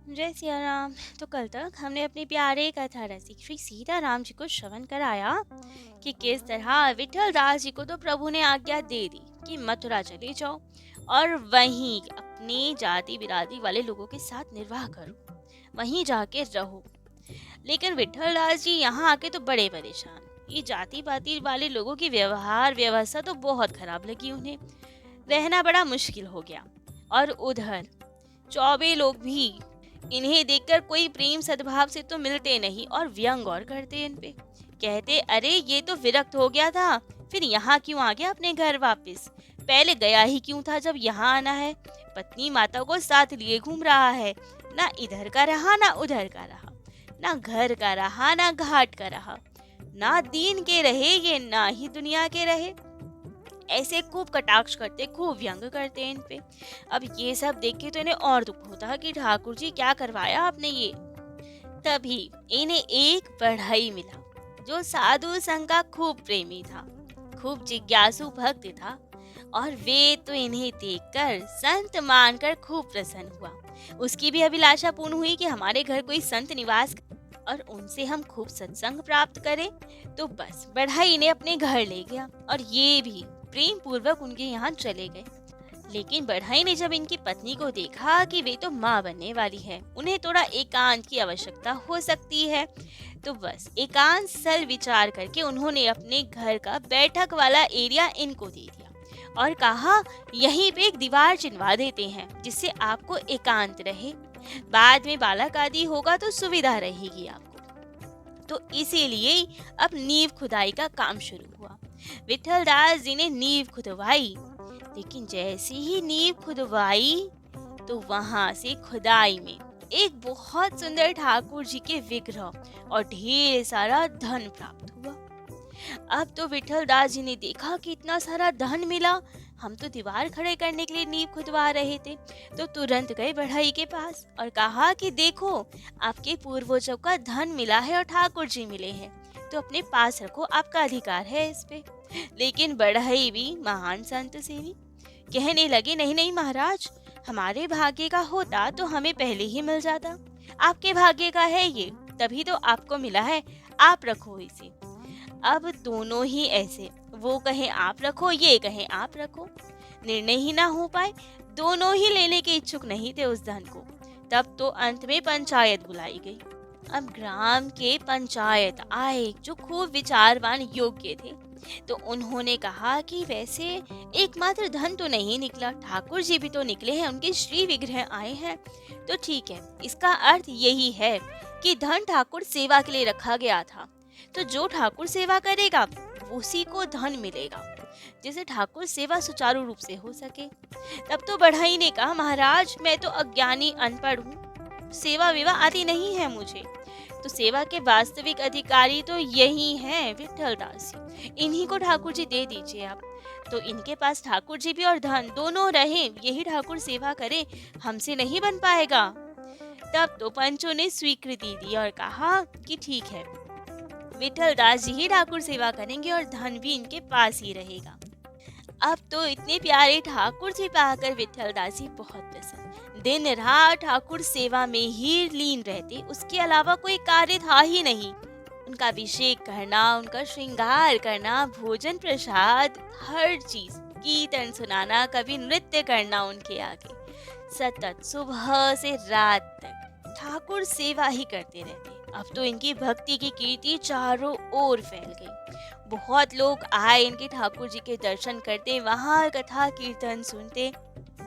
जय सिया राम। तो कल तक हमने अपने प्यारे कथा रसिक श्री सीताराम जी को श्रवण कराया कि किस तरह विठल दास जी को तो प्रभु ने आज्ञा दे दी कि मथुरा चले जाओ और वहीं अपनी जाति बिरादरी वाले लोगों के साथ निर्वाह करो, वहीं जाके रहो। लेकिन विठल दास जी यहाँ आके तो बड़े परेशान। ये जाति पाति वाले लोगों की व्यवहार व्यवस्था तो बहुत खराब लगी उन्हें। रहना बड़ा मुश्किल हो गया। और उधर चौबे लोग भी इन्हें देखकर कोई प्रेम सद्भाव से तो मिलते नहीं और व्यंग और करते इन पे। कहते अरे ये तो विरक्त हो गया था, फिर यहाँ क्यों आ गया अपने घर वापस? पहले गया ही क्यों था जब यहाँ आना है? पत्नी माता को साथ लिए घूम रहा है, ना इधर का रहा ना उधर का रहा, ना घर का रहा ना घाट का रहा, ना दीन के रहे ये ना ही दुनिया के रहे। ऐसे खूब कटाक्ष करते, खूब व्यंग करते इन पे। अब ये सब देख के तो इन्हें और दुख होता कि ठाकुर जी क्या करवाया आपने ये। तभी इन्हें एक बढ़ई मिला जो साधु संग का खूब प्रेमी था, खूब जिज्ञासु भक्त था। और वे तो इन्हें देखकर संत मानकर खूब प्रसन्न हुआ। उसकी भी अभिलाषा पूर्ण हुई कि हमारे घर कोई संत निवास और उनसे हम खूब सत्संग प्राप्त करें। तो बस बढ़ई इन्हें अपने घर ले गया और ये भी प्रेम पूर्वक उनके यहाँ चले गए। लेकिन बढ़ई ने जब इनकी पत्नी को देखा कि वे तो माँ बनने वाली है, उन्हें थोड़ा एकांत की आवश्यकता हो सकती है, तो बस एकांत सल विचार करके उन्होंने अपने घर का बैठक वाला एरिया इनको दे दिया और कहा यहीं पे एक दीवार चिनवा देते हैं जिससे आपको एकांत रहे, बाद में बालक आदि होगा तो सुविधा रहेगी आपको। तो इसीलिए अब नींव खुदाई का काम शुरू हुआ। विठल दास जी ने नींव खुदवाई, लेकिन जैसे ही नींव खुदवाई तो वहां से खुदाई में एक बहुत सुंदर ठाकुर जी के विग्रह और ढेर सारा धन प्राप्त हुआ। अब तो विठल दास जी ने देखा कि इतना सारा धन मिला, हम तो दीवार खड़े करने के लिए नींव खुदवा रहे थे, तो तुरंत गए बढ़ई के पास और कहा कि देखो आपके पूर्वजों का धन मिला है और ठाकुर जी मिले हैं, तो अपने पास रखो, आपका अधिकार है इस पे। लेकिन बढ़ई भी महान संत सेवी कहने लगे नहीं नहीं महाराज, हमारे भाग्य का होता तो हमें पहले ही मिल जाता, आपके भाग्य का है ये, तभी तो आपको मिला है, आप रखो इसे। अब दोनों ही ऐसे, वो कहे आप रखो ये कहे आप रखो, निर्णय ही ना हो पाए। दोनों ही लेने के इच्छुक नहीं थे उस धन को। तब तो अंत में पंचायत बुलाई गई। अब ग्राम के पंचायत आए जो खूब विचारवान योग्य थे, तो उन्होंने कहा कि वैसे एकमात्र धन तो नहीं निकला, ठाकुर जी भी तो निकले हैं, उनके श्री विग्रह आए हैं, तो ठीक है, इसका अर्थ यही है कि धन ठाकुर सेवा के लिए रखा गया था, तो जो ठाकुर सेवा करेगा उसी को धन मिलेगा, जिसे ठाकुर सेवा सुचारू रूप से हो सके। तब तो बढ़ई ने कहा महाराज मैं तो अज्ञानी अनपढ़ हूँ, सेवा विवा आती नहीं है मुझे, तो सेवा के वास्तविक अधिकारी तो यही हैं विठल दास जी, इन्हीं को ठाकुर जी दे दीजिए आप, तो इनके पास ठाकुर जी भी और धन दोनों रहे, यही ठाकुर सेवा करे, हमसे नहीं बन पाएगा। तब तो पंचों ने स्वीकृति दी और कहा कि ठीक है, विठल दास जी ही ठाकुर सेवा करेंगे और धन भी इनके पास ही रहेगा। अब तो इतने प्यारे ठाकुर जी पाकर विठल दास जी बहुत प्रसन्न, दिन रात ठाकुर सेवा में ही लीन रहते, उसके अलावा कोई कार्य था ही नहीं। उनका अभिषेक करना, उनका श्रृंगार करना, भोजन प्रसाद, हर चीज, कीर्तन सुनाना, कभी नृत्य करना उनके आगे, सतत सुबह से रात तक ठाकुर सेवा ही करते रहते। अब तो इनकी भक्ति की कीर्ति चारों ओर फैल गई। बहुत लोग आए इनके ठाकुर जी के दर्शन करते, वहाँ कथा कीर्तन सुनते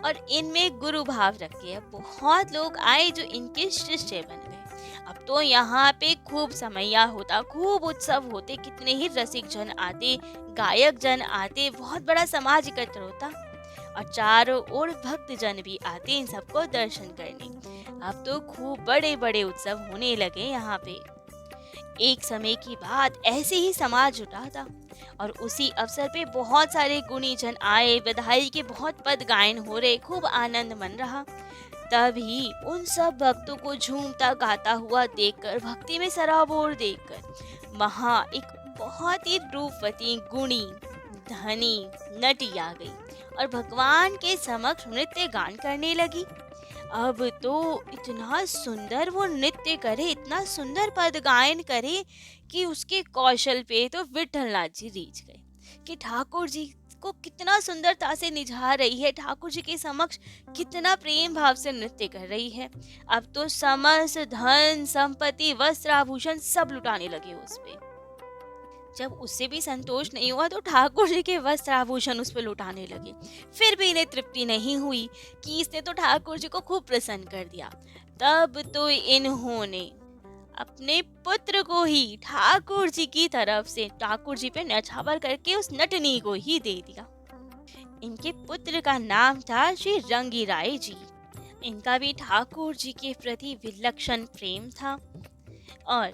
और इनमें गुरु भाव रख के अब बहुत लोग आए जो इनके शिष्य बन गए। अब तो यहाँ पे खूब समैया होता, खूब उत्सव होते, कितने ही रसिक जन आते, गायक जन आते, बहुत बड़ा समाज एकत्र होता और चारों ओर भक्त जन भी आते इन सबको दर्शन करने। अब तो खूब बड़े बड़े उत्सव होने लगे यहाँ पे। एक समय की बात, ऐसे ही समाज जुटा था और उसी अवसर पे बहुत सारे गुणी जन आए, बधाई के बहुत पद गायन हो रहे, खूब आनंद मन रहा। तभी उन सब भक्तों को झूमता गाता हुआ देखकर, भक्ति में सराबोर देखकर वहां एक बहुत ही रूपवती गुणी धनी नटी आ गई और भगवान के समक्ष नृत्य गान करने लगी। अब तो इतना सुंदर वो नृत्य करे, इतना सुंदर पद गायन करे कि उसके कौशल पे तो विठलनाथ जी रीझ गए कि ठाकुर जी को कितना सुंदरता से निझा रही है, ठाकुर जी के समक्ष कितना प्रेम भाव से नृत्य कर रही है। अब तो समस्त धन संपत्ति वस्त्र आभूषण सब लुटाने लगे उस पे। जब उससे भी संतोष नहीं हुआ तो ठाकुर जी के वस्त्र आभूषण उस पर लुटाने लगे। फिर भी इन्हें तृप्ति नहीं हुई कि इसने तो ठाकुर जी को खूब प्रसन्न कर दिया। तब तो इन्होंने अपने पुत्र को ही ठाकुर जी की तरफ से ठाकुर जी पे न्यौछावर करके उस नटनी को ही दे दिया। इनके पुत्र का नाम था श्री रंगी राय जी। इनका भी ठाकुर जी के प्रति विलक्षण प्रेम था और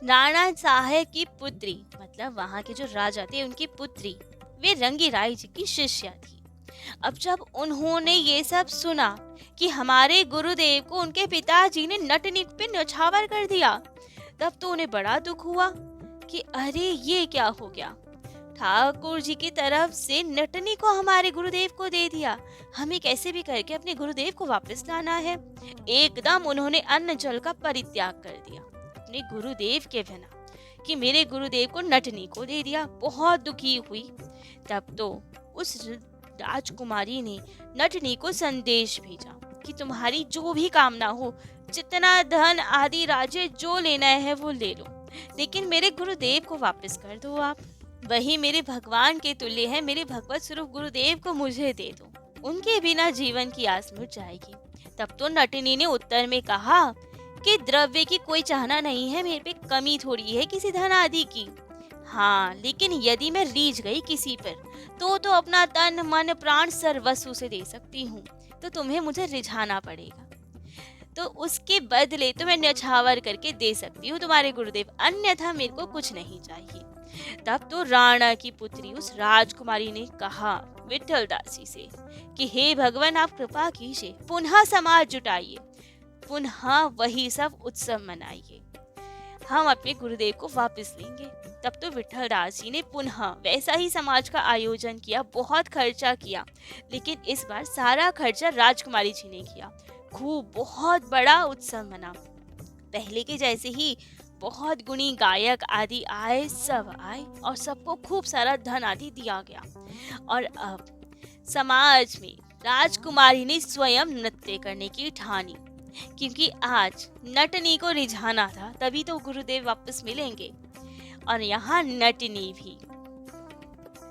राणा साहेब की पुत्री, मतलब वहाँ के जो राजा थे उनकी पुत्री, वे रंगी राय जी की शिष्या थी। अब जब उन्होंने ये सब सुना कि हमारे गुरुदेव को उनके पिताजी ने नटनी पे न्यौछावर कर दिया, तब तो उन्हें बड़ा दुख हुआ कि अरे ये क्या हो गया, ठाकुर जी की तरफ से नटनी को हमारे गुरुदेव को दे दिया, हमें कैसे भी करके अपने गुरुदेव को वापस लाना है। एकदम उन्होंने अन्न जल का परित्याग कर दिया अपने गुरुदेव के बिना कि मेरे गुरुदेव को नटनी को दे दिया। बहुत दुखी हुई। तब तो उस राजकुमारी ने नटनी को संदेश भेजा कि तुम्हारी जो भी कामना हो, जितना धन आदि राज्य जो लेना है वो ले लो, लेकिन मेरे गुरुदेव को वापस कर दो आप, वही मेरे भगवान के तुल्य है, मेरे भगवत स्वरूप गुरुदेव को मुझे दे दो, उनके बिना जीवन की आस मिट जाएगी। तब तो नटनी ने उत्तर में कहा कि द्रव्य की कोई चाहना नहीं है, मेरे पे कमी थोड़ी है किसी धन आदि की। हाँ, लेकिन यदि मैं रीझ गई किसी पर तो अपना तन मन प्राण सर्वस्व से दे सकती हूँ, तो तुम्हें मुझे रिझाना पड़ेगा, तो उसके बदले तो मैं न्यौछावर करके दे सकती हूँ तुम्हारे गुरुदेव, अन्यथा मेरे को कुछ नहीं चाहिए। तब तो राणा की पुत्री उस राजकुमारी ने कहा विठल दासी से कि हे भगवान, आप कृपा कीजिए, पुनः समाज जुटाइए, पुनः वही सब उत्सव मनाइए, हम अपने गुरुदेव को वापस लेंगे। तब तो विठल दास जी ने पुनः वैसा ही समाज का आयोजन किया, बहुत खर्चा किया, लेकिन इस बार सारा खर्चा राजकुमारी जी ने किया। खूब बहुत बड़ा उत्सव मना, पहले के जैसे ही बहुत गुणी गायक आदि आए, सब आए और सबको खूब सारा धन आदि दिया गया। और अब समाज में राजकुमारी ने स्वयं नृत्य करने की ठानी, क्योंकि आज नटनी को रिझाना था, तभी तो गुरुदेव वापस मिलेंगे। और यहाँ नटनी भी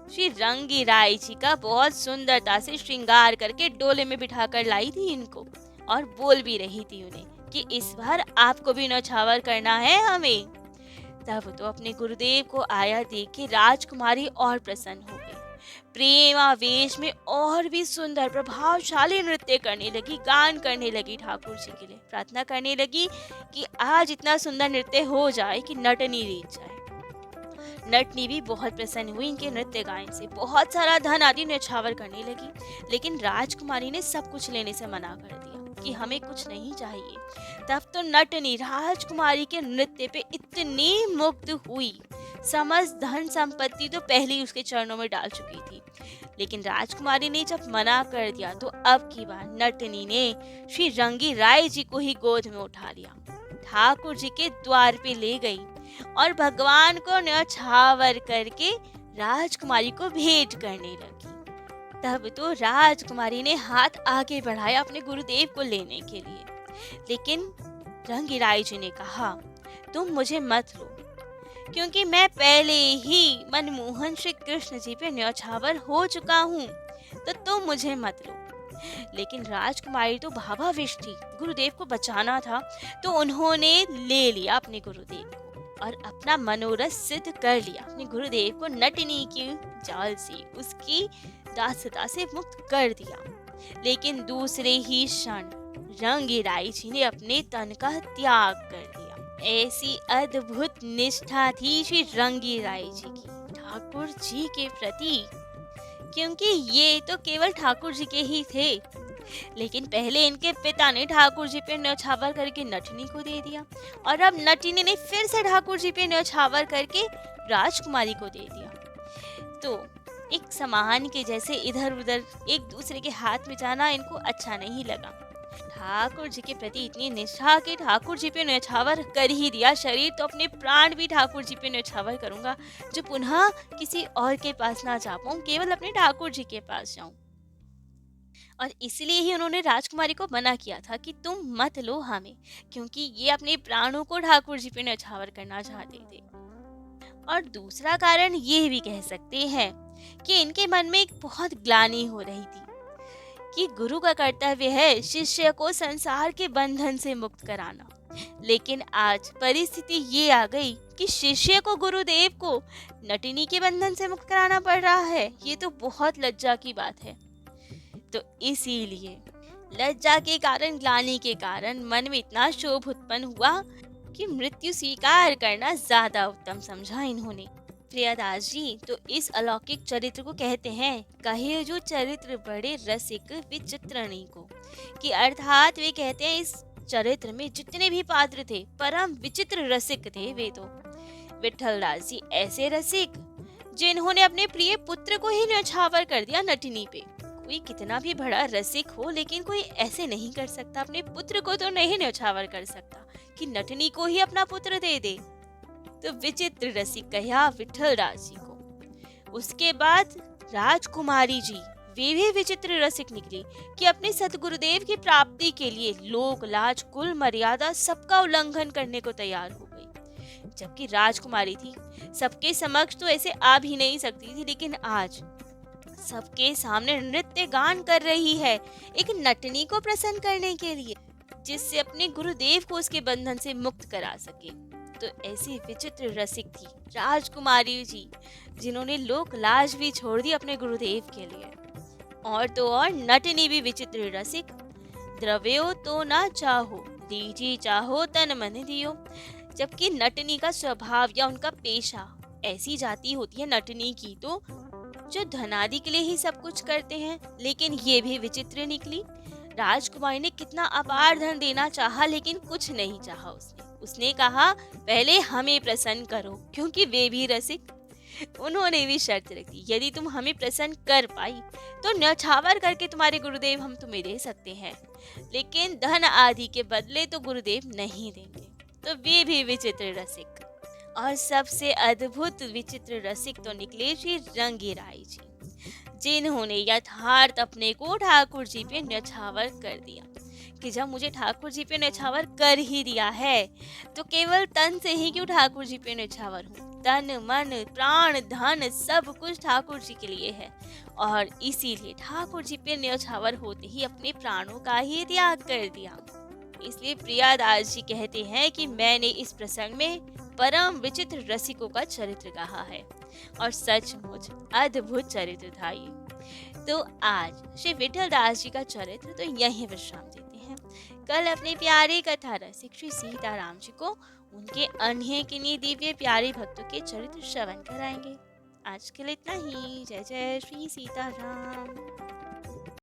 श्री रंगी राय जी का बहुत सुंदरता से श्रृंगार करके डोले में बिठाकर लाई थी इनको, और बोल भी रही थी उन्हें कि इस बार आपको भी न्यौछावर करना है हमें। तब तो अपने गुरुदेव को आया देख के राजकुमारी और प्रसन्न हो गई, प्रेम आवेश में और भी सुंदर प्रभावशाली नृत्य करने लगी, गान करने लगी, ठाकुर जी के लिए प्रार्थना करने लगी कि आज इतना सुंदर नृत्य हो जाए कि नटनी रीझ जाए। नटनी भी बहुत प्रसन्न हुई इनके नृत्य गायन से, बहुत सारा धन आदि न्यौछावर करने लगी, लेकिन राजकुमारी ने सब कुछ लेने से मना कर दिया कि हमें कुछ नहीं चाहिए। तब तो नटनी राजकुमारी के नृत्य पे इतनी मुग्ध हुई, समस्त धन संपत्ति तो पहले ही उसके चरणों में डाल चुकी थी, लेकिन राजकुमारी ने जब मना कर दिया तो अब की बार नटनी ने श्री रंगी राय जी को ही गोद में उठा लिया, ठाकुर जी के द्वार पे ले गई और भगवान को न्यौछावर करके राजकुमारी को भेंट करने लगी। तब तो राजकुमारी ने हाथ आगे बढ़ाया अपने गुरुदेव को लेने के लिए, लेकिन रंगी राय जी ने कहा तुम मुझे मत लो, क्योंकि मैं पहले ही मनमोहन श्री कृष्ण जी पे न्यौछावर हो चुका हूँ, तो तुम मुझे मत लो। लेकिन राजकुमारी तो भावाविश थी, गुरुदेव को बचाना था, तो उन्होंने ले लिया अपने गुरुदेव को और अपना मनोरथ सिद्ध कर लिया। अपने गुरुदेव को नटनी की जाल से, उसकी दासता से मुक्त कर दिया। लेकिन दूसरे ही क्षण रंगी राय जी ने अपने तन का त्याग कर दिया। ऐसी अद्भुत निष्ठा थी श्री रंगी राय जी की ठाकुर जी के प्रति, क्योंकि ये तो केवल ठाकुर जी के ही थे, लेकिन पहले इनके पिता ने ठाकुर जी पे न्यौछावर करके नटनी को दे दिया, और अब नटनी ने फिर से ठाकुर जी पे न्यौछावर करके राजकुमारी को दे दिया। तो एक सामान के जैसे इधर उधर एक दूसरे के हाथ में जाना इनको अच्छा नहीं लगा। ठाकुर जी के प्रति इतनी निष्ठा कि ठाकुर जी पे न्यौछावर कर ही दिया शरीर, तो अपने प्राण भी ठाकुर जी पे न्यौछावर करूंगा, जो पुनः किसी और के पास ना जा पाऊं, केवल अपने ठाकुर जी के पास जाऊं। और इसलिए ही उन्होंने राजकुमारी को मना किया था कि तुम मत लो हमें, क्योंकि ये अपने प्राणों को ठाकुर जी पे न्यौछावर करना चाहते थे। और दूसरा कारण ये भी कह सकते हैं कि इनके मन में एक बहुत ग्लानि हो रही थी कि गुरु का कर्तव्य है शिष्य को संसार के बंधन से मुक्त कराना, लेकिन आज परिस्थिति ये आ गई कि शिष्य को गुरुदेव को नटिनी के बंधन से मुक्त कराना पड़ रहा है। ये तो बहुत लज्जा की बात है। तो इसीलिए लज्जा के कारण, ग्लानि के कारण मन में इतना क्षोभ उत्पन्न हुआ कि मृत्यु स्वीकार करना ज्यादा उत्तम समझा इन्होंने। प्रियदास जी तो इस अलौकिक चरित्र को कहते हैं, कहे जो चरित्र बड़े रसिक विचित्रणी को, कि अर्थात वे कहते हैं इस चरित्र में जितने भी पात्र थे परम विचित्र रसिक थे वे तो। विठल दास जी ऐसे रसिक जिन्होंने अपने प्रिय पुत्र को ही न्यौछावर कर दिया नटिनी पे। कोई कितना भी बड़ा रसिक हो, लेकिन कोई ऐसे नहीं कर सकता, अपने पुत्र को तो नहीं न्यौछावर कर सकता कि नटनी को ही अपना पुत्र दे दे। तो विचित्र रसिक कहा विठल दास जी को। उसके बाद राजकुमारी जी वे भी विचित्र रसिक निकली कि अपने सतगुरुदेव की प्राप्ति के लिए लोक लाज कुल मर्यादा सबका उल्लंघन करने को तैयार हो गई। जबकि राजकुमारी थी, सबके समक्ष तो ऐसे आ भी नहीं सकती थी, लेकिन आज सबके सामने नृत्य गान कर रही है एक नटनी को प्रसन्न करने के लिए, जिससे अपने गुरुदेव को उसके बंधन से मुक्त करा सके। तो ऐसी विचित्र रसिक थी राजकुमारी जी, जिन्होंने लोक लाज भी छोड़ दी अपने गुरुदेव के लिए। और तो और नटनी भी विचित्र रसिक, द्रव्यो तो ना चाहो दीजी चाहो तन मन दियो। जबकि नटनी का स्वभाव या उनका पेशा ऐसी जाति होती है नटनी की, तो जो धनादि के लिए ही सब कुछ करते हैं, लेकिन ये भी विचित्र निकली। राजकुमारी ने कितना अपार धन देना चाहा, लेकिन कुछ नहीं चाहा उसने कहा पहले हमें प्रसन्न करो, क्योंकि वे भी रसिक। उन्होंने भी शर्त रखी, यदि तुम हमें प्रसन्न कर पाई तो न्यौछावर करके तुम्हारे गुरुदेव हम तुम्हें दे सकते हैं, लेकिन धन आदि के बदले तो गुरुदेव नहीं देंगे। तो वे भी विचित्र रसिक। और सबसे अद्भुत विचित्र रसिक तो निकले श्री रंगीराई जी, जिन्होंने यथार्थ अपने को ठाकुर जी पे न्यौछावर कर दिया कि जब मुझे ठाकुर जी पे न्यौछावर कर ही दिया है तो केवल तन से ही क्यों ठाकुर जी पे न्यौछावर हूँ, तन मन प्राण धन सब कुछ ठाकुर जी के लिए है। और इसीलिए ठाकुर जी पे न्यौछावर होते ही अपने प्राणों का ही त्याग कर दिया। इसलिए प्रियादास जी कहते हैं कि मैंने इस प्रसंग में परम विचित्र रसिकों का चरित्र कहा है, और सचमुच अद्भुत चरित्र था ये। तो आज श्री विठल दास जी का चरित्र तो यहीं विश्राम देते हैं। कल अपने प्यारे कथा रसिक श्री सीताराम जी को उनके अनगिनती दिव्य प्यारे भक्तों के चरित्र श्रवण कराएंगे। आज के लिए इतना ही। जय जय श्री सीताराम।